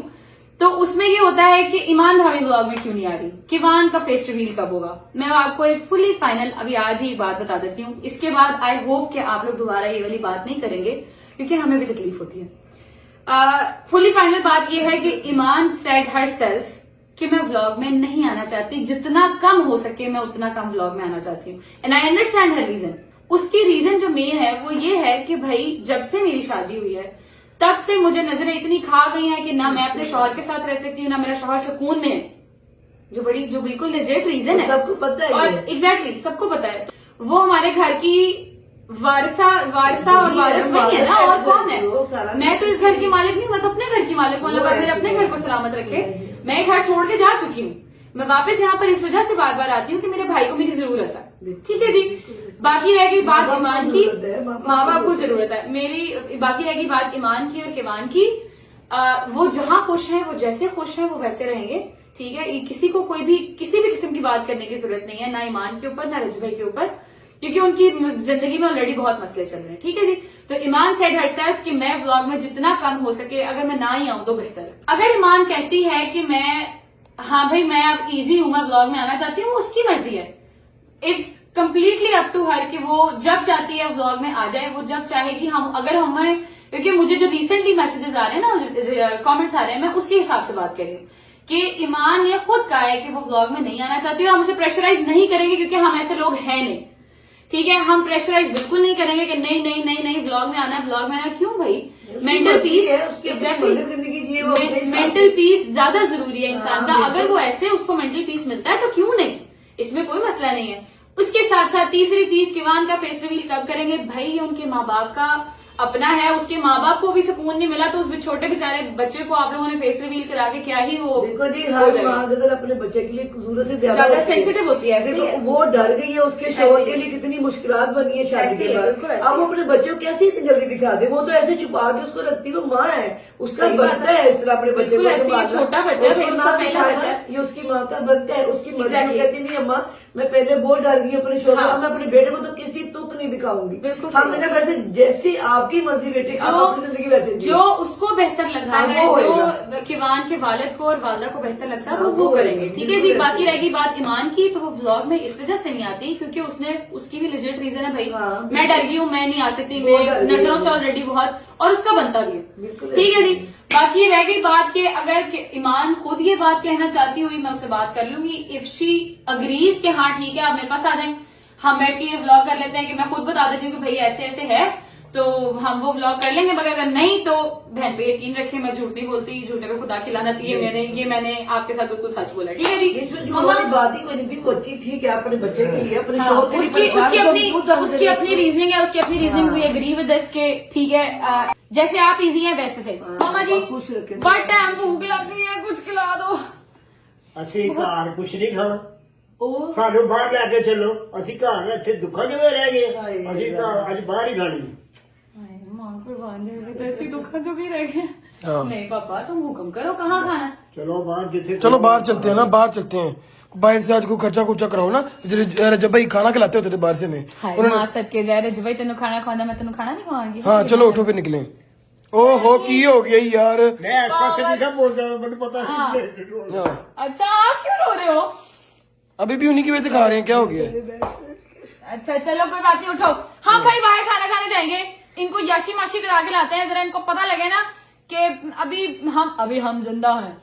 तो उसमें ये होता है कि ईमान भाभी व्लॉग में क्यों नहीं आ रही, किवान का फेस रिवील कब होगा। मैं आपको एक फुली फाइनल अभी आज ही बात बता देती हूँ, इसके बाद आई होप कि आप लोग दोबारा ये वाली बात नहीं करेंगे क्योंकि हमें भी तकलीफ होती है। फुली फाइनल बात यह है कि ईमान सेड हर सेल्फ कि मैं व्लॉग में नहीं आना चाहती, जितना कम हो सके मैं उतना कम व्लॉग में आना चाहती हूँ, and I understand her reason. उसकी रीजन जो मेन है वो ये है कि भाई जब से मेरी शादी हुई है तब से मुझे नजरें इतनी खा गई हैं कि ना मैं अपने शौहर के साथ रह सकती हूँ, ना मेरा शौहर सुकून में है, जो बिल्कुल लेजिट रीजन है, सबको पता है, और एग्जैक्टली सबको पता है। वो हमारे घर की वारसा और वारिस वही है ना, और कौन है। मैं तो इस घर की मालिक नहीं, मैं तो अपने घर की मालिक हूँ, अल्लाह पाक मेरे अपने घर को सलामत रखे। मैं घर छोड़ के जा चुकी हूँ, मैं वापस यहाँ पर इस वजह से बार बार आती हूँ कि मेरे भाई को मेरी जरूरत है, ठीक है जी। बाकी रह गई बात ईमान की, माँ बाप को जरूरत है मेरी, बाकी रह गई बात ईमान की और किवान की। वो जहाँ खुश है, वो जैसे खुश है वो वैसे रहेंगे, ठीक है। किसी को कोई भी किसी भी किस्म की बात करने की जरूरत नहीं है, ना ईमान के ऊपर ना रजब भाई के ऊपर, क्योंकि उनकी जिंदगी में ऑलरेडी बहुत मसले चल रहे हैं, ठीक है जी। तो ईमान सेड हरसेल्फ कि मैं व्लॉग में जितना कम हो सके अगर मैं ना ही आऊं तो बेहतर है। अगर ईमान कहती है कि हाँ भाई मैं अब इजी हूं, मैं व्लॉग में आना चाहती हूँ, उसकी मर्जी है, it's completely up to her कि वो जब चाहती है व्लॉग में आ जाए, वो जब चाहेगी। अगर हमें, क्योंकि मुझे जो रिसेंटली मैसेजेस आ रहे हैं ना, कमेंट्स आ रहे हैं, मैं उसके हिसाब से बात कर रही हूँ कि ईमान ने खुद कहा है कि वो व्लॉग में नहीं आना चाहती और हम उसे प्रेशराइज नहीं करेंगे क्योंकि हम ऐसे लोग हैं नहीं, ठीक है। हम प्रेशराइज बिल्कुल नहीं करेंगे कि नहीं नहीं नहीं नहीं व्लॉग में आना है, व्लॉग में आना। क्यों भाई, मेंटल पीस, मेंटल पीस ज्यादा जरूरी है इंसान का। अगर वो ऐसे उसको मेंटल पीस मिलता है तो क्यों नहीं, इसमें कोई मसला नहीं है। उसके साथ साथ तीसरी चीज, किवान का फेस रिवील कब करेंगे भाई, ये उनके माँ बाप का अपना है, उसके माँ बाप को भी सुकून नहीं मिला तो उस छोटे बेचारे बच्चे को आप लोगों ने फेस रिवील करा के क्या ही वो। देखो जी, हर माँ अगर अपने बच्चे के लिए जरूरत से ज्यादा सेंसिटिव होती है, देखो वो डर गई है, उसके शौहर के लिए कितनी मुश्किलात बनी है शादी के बाद। अब वो अपने बच्चों को कैसे इतनी जल्दी दिखा दे, वो तो ऐसे छुपा के उसको रखती, वो माँ है, उसका बनता है इस तरह अपने बच्चे को। छोटा बच्चा ये उसकी माँ का बनता है, उसकी मर्जी में कहती नहीं अम्मा मैं पहले बहुत डर गई अपने शौहर, मैं अपने बेटे को तो किसी तुक नहीं दिखाऊंगी। हमने कहा वैसे जैसे आपकी मर्जी बेटे, आप अपनी जिंदगी वैसे जो उसको बेहतर लगता है, जो किवान के वालिद को और वालदा को बेहतर लगता है वो करेंगे, ठीक है जी। बाकी रहेगी बात ईमान की, तो वो व्लॉग में इस वजह से नहीं आती क्योंकि उसकी भी लेजिट रीजन है भाई, मैं डर गई हूँ, मैं नहीं आ सकती, मैं नजरों से ऑलरेडी बहुत, और उसका बनता भी है, ठीक है जी। बाकी रह गई बात कि अगर ईमान खुद ये बात कहना चाहती हुई, मैं उससे बात कर लूंगी, इफ शी अग्रीज के हाँ ठीक है आप मेरे पास आ जाएं, हम बैठ के ये व्लॉग कर लेते हैं कि मैं खुद बता देती हूँ कि भाई ऐसे ऐसे है, तो हम वो व्लॉग कर लेंगे। मगर अगर नहीं तो बहन पे यकीन रखें, मैं झूठ नहीं बोलती, झूठे पे खुदा की लानत, मैंने आपके साथ बिल्कुल सच बोला, ठीक है जी। इसमें जो हमारी बात ही कोई नहीं, वो अच्छी ठीक है अपने बच्चे के लिए, अपने हाँ, उसकी अपनी रीजनिंग है, उसकी अपनी reasoning, we agree with this के ठीक है, जैसे आप इजी हैं वैसे से। मामा जी बट टाइम भूख लग गई है, कुछ खिला दो। ਅਸੀਂ ਘਰ ਕੁਛ ਨਹੀਂ ਖਾਣਾ, ਸਾਨੂੰ ਬਾਹਰ ਲੈ ਕੇ ਚੱਲੋ, ਅਸੀਂ ਘਰ ਇੱਥੇ ਦੁੱਖਾਂ ਦੇ ਵਿੱਚ ਰਹਿ ਗਏ, ਅਸੀਂ ਘਰ ਅੱਜ ਬਾਹਰ ਹੀ ਖਾਣੀ। ऐसी दुखा जो भी रह गए। नहीं पापा तुम हुक्म करो, कहाँ खाना। चलो बाहर जिथे, चलो बाहर चलते हैं ना, बाहर चलते हैं, बाहर से आज को खर्चा खुर्चा कराओ ना, जब भाई खाना खिलाते होते थे बाहर से में, उन्होंने सदके जाए रज भाई तेन खाना खवाना, मैं तेन खाना नहीं खवाऊंगी। हाँ चलो उठो फिर निकले। ओहो की हो गया यार, मैं ऐसा से नहीं था बोलता, मुझे पता नहीं। अच्छा आप क्यों रो रहे हो? अभी भी उन्हीं की वजह से खा रहे हैं, क्या हो गया? अच्छा चलो कोई बात नहीं, उठो। हाँ भाई बाहर खाना खाने जाएंगे, इनको याशी माशी करा के लाते हैं, जरा इनको पता लगे ना कि अभी हम जिंदा हैं,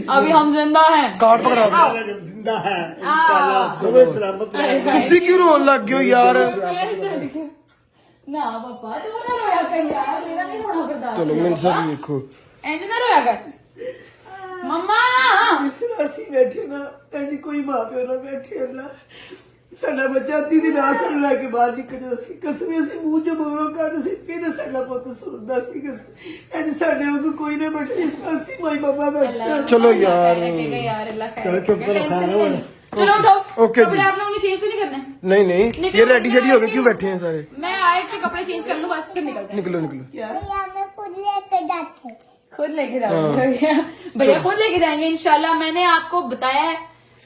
अभी हम जिंदा हैं। कार्ड पकड़ा जिंदा है इंशाल्लाह, सुबह सलामत रहेगा। तुसी क्यों रोन लग गए हो यार? ना पापा तू ना रोया कर यार, मेरा नहीं रोना बर्दाश्त। चलो मैं सब देखो, इंज ना रोया कर मम्मा। ਅਸੀਂ ਬੈਠੇ ਨਾ ਕਹਿੰਦੀ ਕੋਈ ਮਾਂ ਪਿਓ ਨਾ ਬੈਠੇ ਨਾ, ਸਾਡਾ ਬੱਚਾ ਅੱਧੀ ਦੀ ਰਾਤ ਸਾਨੂੰ ਲੈ ਕੇ ਬਾਹਰ ਨਿਕਲ ਜਾਂਦਾ ਸੀ, ਕਸਮੇ ਅਸੀਂ ਮੂੰਹ ਚੋਂ ਬੋਲੋਂ ਕੱਢ ਸੀ, ਫਿਰ ਸਾਡਾ ਪੁੱਤ ਸੁਣਦਾ ਸੀ ਕਿ ਕਹਿੰਦੀ ਸਾਡੇ ਵਾਂਗੂ ਕੋਈ ਨਾ ਬੈਠੇ, ਅਸੀਂ ਮਾਈ ਬਾਬਾ ਬੈਠੇ। चलो यार यार अल्लाह खैर, चुप करो, चलो उठो। ओके कपड़े जी। आप लोगों ने चेंज तो नहीं करने? नहीं नहीं, निकलो, ये रेडी मैं रेडी हो गए, आती क्यों हूँ। बैठे हैं सारे? मैं आए थे कपड़े चेंज कर लूँ बस, फिर निकलते हैं। निकलो निकलो। खुद लेके जाओगे भैया, खुद लेके जाएंगे इंशाल्लाह। मैंने आपको बताया है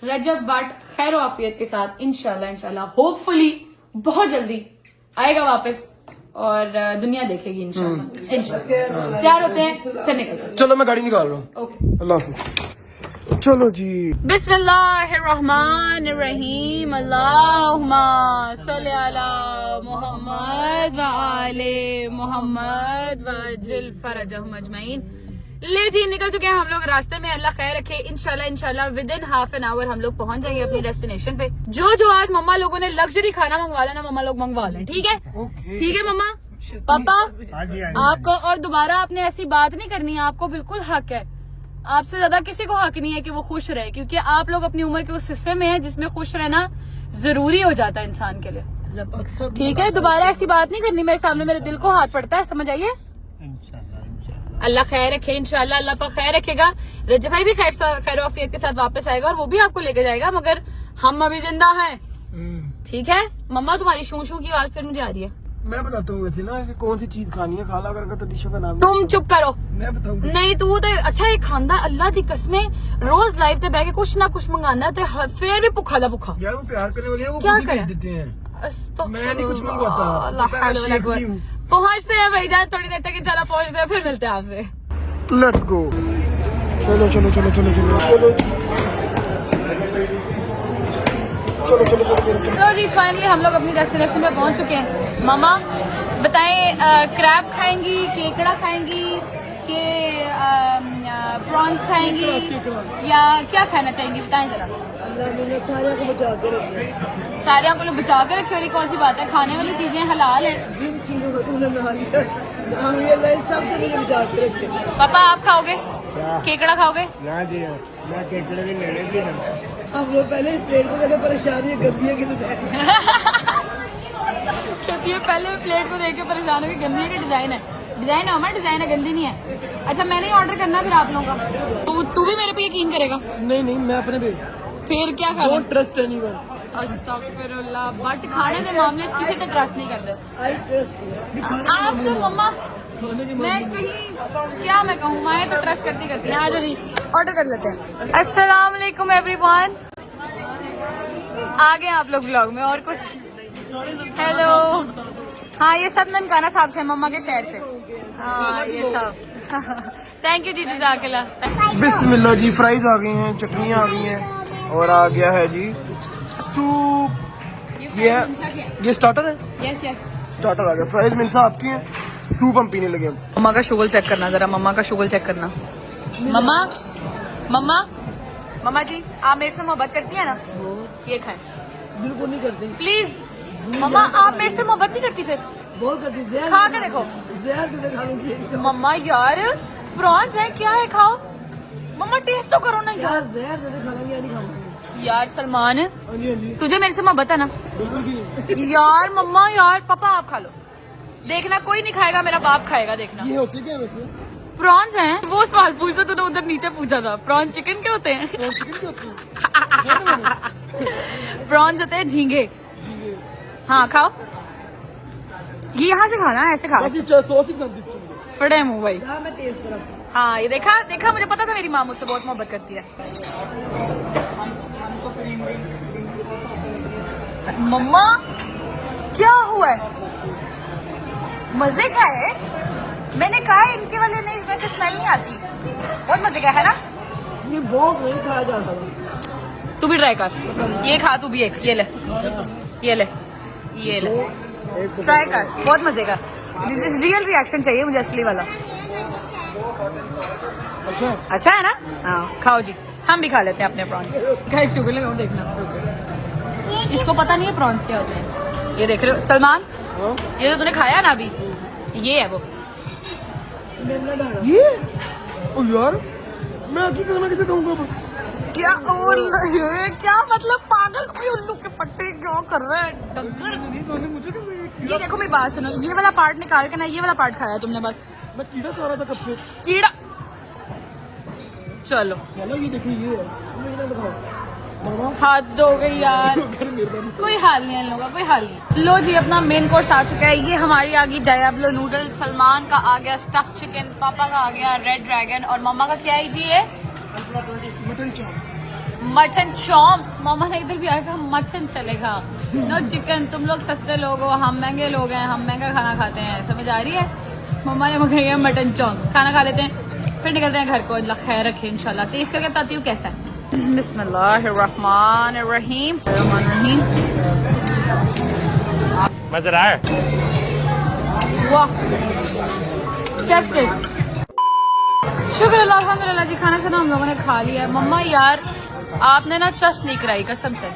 रजब भट्ट खैर आफियत के साथ इंशाल्लाह होपफुली बहुत जल्दी आएगा वापस और दुनिया देखेगी इंशाल्लाह। तैयार होते हैं, फिर निकलते हैं। चलो मैं गाड़ी निकाल रहा हूँ। ओके। अल्लाह हाफिज। चलो जी। बिस्मिल्लाहिर्रहमानिर्रहीम। अल्लाहुम्मा सल्ली अला मुहम्मद व आले मुहम्मद व अज्जिल फरजहुम अजमईन। ले जी, निकल चुके हैं हम लोग रास्ते में। अल्लाह खैर रखे। इंशाल्लाह with in half an hour हम लोग पहुंच जाएंगे अपनी डेस्टिनेशन पे। जो आज मम्मा लोगों ने लग्जरी खाना मंगवा लेना, मम्मा लोग मंगवा लें, ठीक है? ठीक है मम्मा, पापा आपको और दोबारा आपने ऐसी बात नहीं करनी है। आपको बिल्कुल हक है, आपसे ज्यादा किसी को हक नहीं है कि वो खुश रहे, क्योंकि आप लोग अपनी उम्र के उस हिस्से में हैं जिसमें खुश रहना जरूरी हो जाता है इंसान के लिए। ठीक है, दोबारा ऐसी बात नहीं करनी मेरे सामने, मेरे दिल को हाथ पड़ता है, समझ आइए? अल्लाह खैर रखे, इंशाल्लाह अल्लाह पर खैर रखेगा। रजब भाई भी खैर आफियत के साथ वापस आएगा और वो भी आपको लेके जाएगा, मगर हम अभी जिंदा हैं। ठीक है मम्मा, तुम्हारी शू शू की आवाज फिर मुझे आ रही है। मैं बताता हूँ वैसे ना कि कौन सी चीज खानी है, खाला करके तो डिशों का नाम। तुम चुप करो। मैं बताऊंगा। नहीं तू तो अच्छा ये खांदा, अल्लाह दी कसमें रोज लाइव ते बह के कुछ ना कुछ मंगाना ते फिर भी भुखा दा भुखा। यार वो प्यार करने वाले हैं, वो क्या खुद ही करें? भेज देते हैं। अस्तगफिरुल्लाह। मैं नहीं कुछ मंगवाता। अल्लाह पता है, हौल वला शेख कुव्वत। नहीं हूँ। पहुंचते हैं भाईजान, थोड़ी देर तक इंशाल्लाह पहुंचते हैं, फिर मिलते हैं आपसे। Let's go. चलो चलो चलो चलो चलो चलो चलो चलो चलो चलो। तो जी फाइनली हम लोग अपनी डेस्टिनेशन पे पहुंच चुके हैं। मामा बताएं, क्रैब खाएंगी, केकड़ा खाएंगी कि प्रॉन्स खाएंगी या क्या खाना चाहेंगी, बताएं जरा। अल्लाह ने सारे को बचा के रखे। सारियां को बचा के रखी वाली कौन सी बात है? खाने वाली चीजें हलाल है। जिन चीजों का तूने नाम लिया, नाम ये अल्लाह सब के लिए बचा के रखे। पापा आप खाओगे केकड़ा खाओगे? ना जी, मैं केकड़े भी लेने भी हैं। हम लोग पहले प्लेट को देखे परेशानी है, गंदिया की डिजाइन। क्योंकि ये पहले प्लेट को देख के परेशान हो कि गंदी की डिजाइन है। डिजाइन है हमारा, डिजाइन है, गंदी नहीं है। अच्छा मैंने ही ऑर्डर करना फिर आप लोगों का। तू भी मेरे पे यकीन करेगा? नहीं नहीं, मैं अपने पे फिर क्या खाना? Don't trust anyone. अस्तगफिरुल्लाह, बट खाने के मामले में किसी पे ट्रस्ट नहीं करते आई ट्रस्ट आप तो मम्मा। मैं कहीं क्या मैं कहूँ, मैं तो ट्रस्ट करती हैं। आ जाओ जी, ऑर्डर कर लेते हैं। अस्सलाम वालेकुम एवरीवन, आ गए आप लोग ब्लॉग में। और कुछ हेलो, हाँ ये सब ननकाना साहब से, मम्मा के शहर से। हाँ ये सब थैंक यू जी, जज़ाकल्लाह। बिस्मिल्लाह जी, फ्राइज आ गई हैं, चटनियाँ आ गई हैं और आ गया है जी सूप। ये स्टार्टर है, यस यस। स्टार्टर आ गया। फ्राइज मिनसा आपकी हैं, सूप हम पीने लगे। मम्मा का शुगल चेक करना जरा, मम्मा का शुगल चेक करना। मम्मा मम्मा मम्मा जी, आप मेरे से मोहब्बत करती है ना? ये खाएं बिल्कुल नहीं करते। प्लीज। मम्मा आप मेरे से मोहब्बत नहीं करती? फिर बहुत करती। जहर खा के देखो। जहर तुझे खा लूंगी। मम्मा यार प्रॉन्स है, क्या है, खाओ। मम्मा टेस्ट तो करो ना यार। यार जहर तुझे खा लूंगी या नहीं खाऊंगी? यार सलमान, हाँ जी हाँ जी, तुझे मेरे से मोहब्बत है ना? बिल्कुल भी नहीं। यार मम्मा यार, पापा आप खा लो, देखना कोई नहीं खाएगा, मेरा बाप खाएगा, देखना। ये होते क्या वैसे? प्रॉन्स हैं? वो सवाल पूछ तो तूने उधर नीचे पूछा था। प्रॉन्स चिकन के होते हैं? चिकन के होते हैं? प्रॉन्स होते हैं झींगे। हाँ खाओ, ये यहाँ से खाना, ऐसे खा। बस ये सॉस ही कर दीजिए। फटे मुंह भाई। यार मैं टेस्ट करा। हाँ ये देखा देखा, मुझे पता था मेरी माँ मुझसे बहुत मोहब्बत करती है। मम्मा क्या हुआ है? मजे का है? मैंने कहा है इनके वाले में इसमें से स्मेल नहीं आती। बहुत मजे का है ना? ये बहुत नहीं खाया जाता। तू भी ट्राई कर, ये खा तू भी एक, ये ले ये ले ये ले, ट्राई कर, बहुत मजे का। दिस इज रियल रिएक्शन चाहिए मुझे, असली वाला। अच्छा है ना? हाँ खाओ जी, हम भी खा लेते हैं अपने प्रॉन्स। एक शुगर लगाओ, देखना इसको पता नहीं है प्रॉन्स क्या होते हैं। ये देख रहे हो सलमान, ये जो तूने खाया ना अभी, ये है वो। ये ओ यार, मैं आगे खाना कैसे खाऊंगा? क्या ये क्या मतलब, पागल उल्लू के पट्टे क्या कर रहे हैं डंगर। ये देखो मेरी बात सुनो, ये वाला पार्ट निकाल के ना ये वाला पार्ट खाया तुमने बस। मैं कीड़ा खा रहा था कब से। कीड़ा। चलो चलो ये देखो, ये है, मुझे ना दिखाओ। हाथ धो गई यार। कोई हाल नहीं है इन लोगों का, कोई हाल नहीं। लो जी, अपना मेन कोर्स आ चुका है। ये हमारी आ गई डायब्लो नूडल्स, सलमान का आ गया स्टफ चिकन, पापा का आ गया रेड ड्रैगन और मम्मा का क्या है जी? ये मटन चॉम्प्स। मम्मा ने इधर भी आया, मटन चलेगा, नो चिकन। तुम लोग सस्ते लोग हो, हम महंगे लोग हैं, हम महंगा खाना खाते हैं, समझ आ रही है? मम्मा ने मंगाई है मटन चॉम्प्स। खाना खा लेते हैं, फिर निकलते हैं घर को। अल्लाह खैर रखे इंशाल्लाह। टेस्ट करके बताती हूँ कैसा है। बिस्मिल्लाहिर्रहमानिर्रहीम। मजेदार। वाह, चेस्ट किस। शुक्र अल्लाह, अल्हम्दुलिल्लाह जी। खाना खाना हम लोगों ने खा लिया है। मम्मा यार आपने ना चस नहीं कराई कसम से,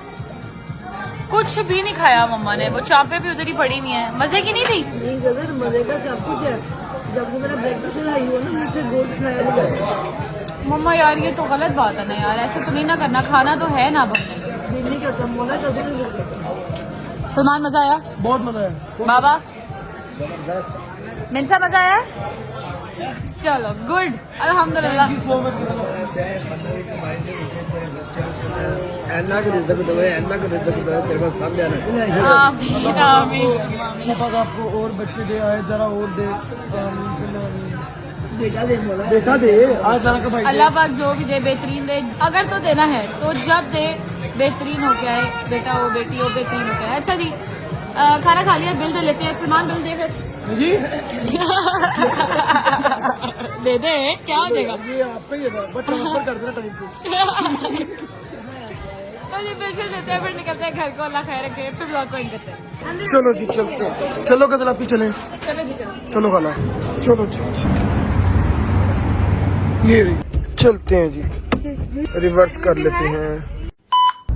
कुछ भी नहीं खाया मम्मा ने। वो चापे भी उधर ही पड़ी हुई हैं। मजे की नहीं थी? नहीं गदर, मजे का सब कुछ है। जब से मेरा ब्रेकफास्ट आई हो ना, मुझसे गोश्त खाया नहीं जाता। मम्मा यार ये तो गलत बात है ना यार, ऐसे तो नहीं ना करना। खाना तो है ना अब हमने। दिल नहीं करता, मोना कैसे नहीं करता। सलमान मजा आया? बहुत मजा है बाबा मिनसा मजा आया? चलो गुड, अल्हम्दुलिल्लाह। ऐना की रिज़्क़ दो, ऐना की रिज़्क़ दो, तेरे को सब जाना है। आमीन आमीन आमीन। पापा आपको और बच्चे दे आए, जरा और दे। बेटा दे मोना, बेटा दे आज जरा का भाई। अल्लाह पाक जो भी दे बेहतरीन दे। अगर तो देना है तो जब दे बेहतरीन हो गया है। बेटा हो बेटी हो बेहतरीन हो गया है। अच्छा जी, खाना खा लिया, बिल दे लेते हैं। सलमान बिल दे फिर। जी दे दे, क्या हो जाएगा? ये आपका ही था, बस ट्रांसफर कर देना टाइम पे। तो जी बिल लेते हैं, फिर निकलते हैं घर को। अल्लाह खैर रखे, फिर ब्लॉग को एंड करते हैं। चलो जी चलते हैं। चलो गदलापी चले। चलो जी चलो। चलो खाला, चलो चलो ये चलते हैं जी, रिवर्स कर लेते हैं।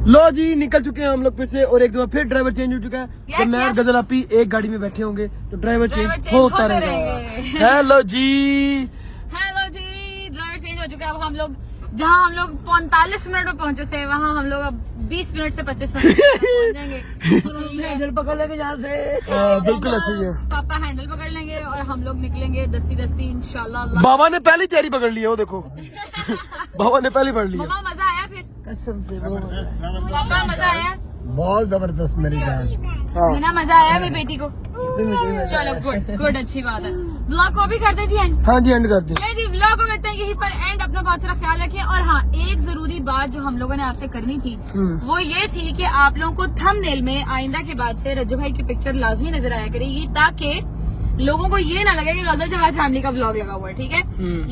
लो जी निकल चुके हैं हम लोग फिर से, और एक दफा फिर ड्राइवर चेंज हो चुका है। तो मैं और गदलापी एक गाड़ी में बैठे होंगे तो ड्राइवर चेंज होता रहेगा। हेलो जी, हेलो जी, ड्राइवर चेंज हो चुका है। अब हम लोग जहाँ हम लोग 45 मिनट में पहुंचे थे, वहाँ हम लोग अब 20 मिनट से 25 मिनट में पहुंच जाएंगे। हैंडल पकड़ लेके यहाँ से। बिल्कुल ऐसे ही है। पापा हैंडल पकड़ लेंगे और हम लोग निकलेंगे दस्ती दस्ती इंशाल्लाह। अल्लाह बाबा ने पहली तैयारी पकड़ ली है, वो देखो बाबा ने पहली पकड़ ली है। मम्मा मजा आया फिर? कसम से वो पापा मजा आया? बहुत जबरदस्त मेरी जान। मीना मजा आया मेरी बेटी को? चलो गुड गुड, अच्छी बात है। व्लॉग को भी करते जी एंड? हाँ जी एंड कर दी। नहीं जी, व्लॉग को करते हैं यहीं पर एंड। अपना बहुत सारा ख्याल रखें। और हाँ, एक जरूरी बात जो हम लोगों ने आपसे करनी थी वो ये थी कि आप लोगों को थंबनेल में आइंदा के बाद से रज्जू भाई की पिक्चर लाजमी नजर आया करेगी, ताकि लोगों को ये ना लगे कि गजल जवाद फैमिली का व्लॉग लगा हुआ है। ठीक है,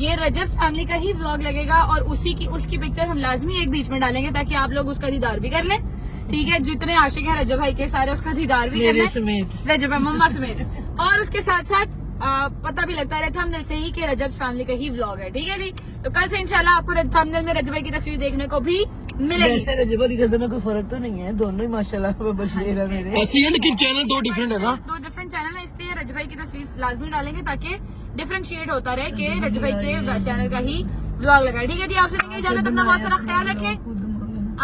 ये रजब फैमिली का ही व्लॉग लगेगा और उसकी पिक्चर हम लाजमी एक बीच में डालेंगे ताकि आप लोग उसका दीदार भी कर लें। ठीक है, जितने आशिक हैं रजब भाई के सारे उसका दीदार भी करना है, रजब मम्मा समेत। और उसके साथ साथ पता भी लगता रहे थंबनेल से ही कि रजब फैमिली का ही व्लॉग है। ठीक है जी, तो कल से इंशाल्लाह आपको थंबनेल में रजब भाई की तस्वीर देखने को भी मिलेगी। वैसे रजब और रजब में कोई फर्क तो नहीं है, दोनों ही माशाल्लाह बशीर है मेरे। ऐसे ही है, लेकिन चैनल दो डिफरेंट है ना। दो डिफरेंट चैनल है, इसलिए रजब भाई की तस्वीर लाजमी डालेंगे ताकि डिफरेंशिएट होता रहे कि रजब भाई के चैनल का ही व्लॉग लगा है। ठीक है जी, आपसे लेंगे इजाजत। अपना बहुत सारा ख्याल रखें।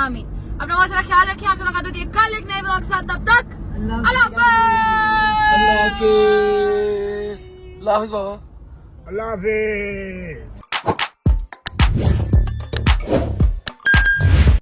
आमीन। अपना बहुत सारा ख्याल रखें। आपसे लगा दो कल एक नए व्लॉग के साथ। तब तक अल्लाह हाफिज़। अल्लाह हाफिज़ बाबा। अल्लाह हाफिज़।